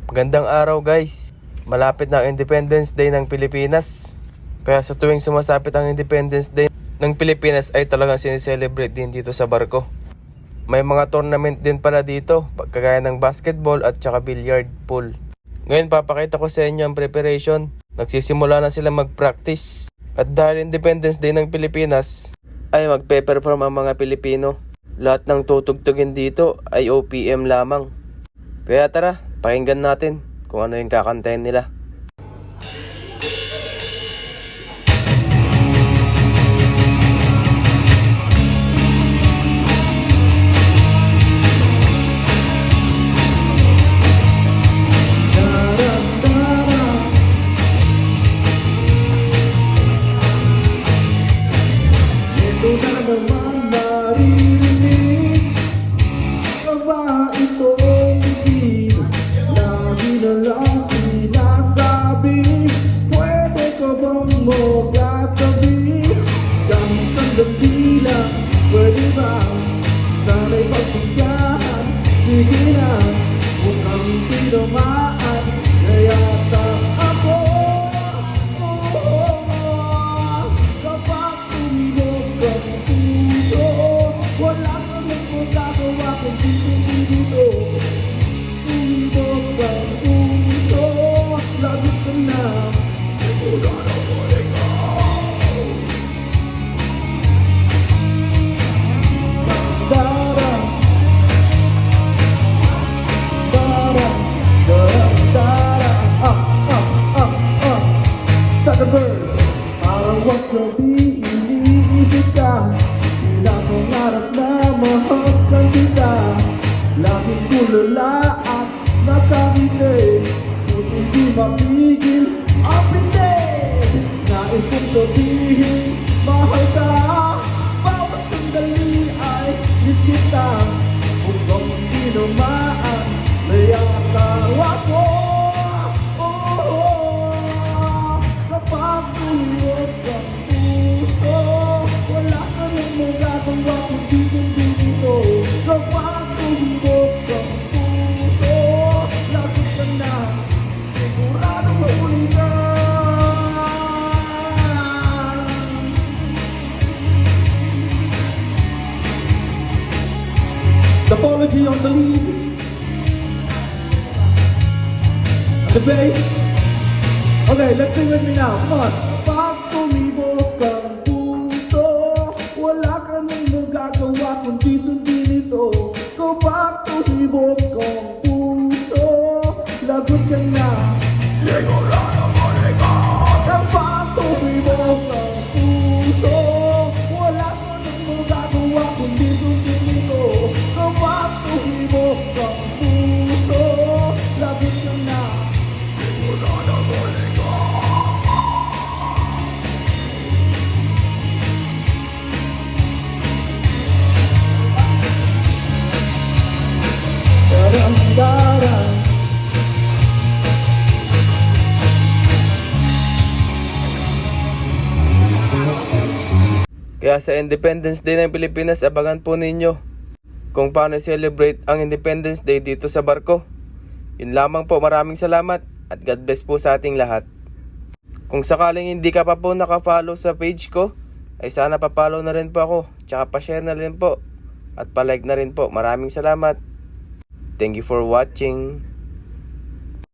Magandang araw guys. Malapit na ang Independence Day ng Pilipinas. Kaya sa tuwing sumasapit ang Independence Day ng Pilipinas ay talagang sineselebrate din dito sa barko. May mga tournament din pala dito, kagaya ng basketball at saka billiard pool. Ngayon papakita ko sa inyo ang preparation. Nagsisimula na sila mag-practice. At dahil Independence Day ng Pilipinas, ay magpe-perform ang mga Pilipino. Lahat ng tutugtugin dito ay OPM lamang. Kaya tara, pakinggan natin kung ano yung kakantahin nila. Ito na naman maririnig ang mga itong bibig. Lagi na lang sinasabi, pwede ka bang magkatabi? Kahit sandali lang, pwede ba? Sana'y pagbigyan, sige na, mukhang tinamaan. Kaya ako, kapag tumilog ang puso, wala ka nang magagawa kundi dito. Tumilog ang puso, lagot ka na, siguro na muli ka. Dara, dara, dara, dara, Second verse. Parang wag gabi iniisip ka, pinapangarap na mahagkan kita. Laging kulala at nakangiti, kung hindi mapigil ang pindi. Nais kong sabihin, mahal ka, bawat sandali ay miss kita. Kung hindi namaan, mayakaw ako. Kapag tumilog ang puso, wala ka nang magagawa kundi dito. Kapag tumilog ang puso, lagot ka na, sigurado mahuli ka. Topology on the lead, the bass. Okay, let's sing with me now. Come on. Pag tumibok ang puso, wala ka nang magagawa kundi sundin ito. Kapag tumibok ang puso, lagot ka na, siguro na muli ka. Kapag tumibok ang puso, wala ka nang magagawa kundi sundin ito. Kapag tumibok ang puso, lagot ka na, siguro na muli ka. Darang-darang. Kaya sa Independence Day ng Pilipinas, abangan po ninyo kung paano celebrate ang Independence Day dito sa barko. Yun lamang po, maraming salamat at God bless po sa ating lahat. Kung sakaling hindi ka pa po naka-follow sa page ko, ay sana pa-follow na rin po ako, tsaka pa-share na rin po at pa-like na rin po. Maraming salamat. Thank you for watching.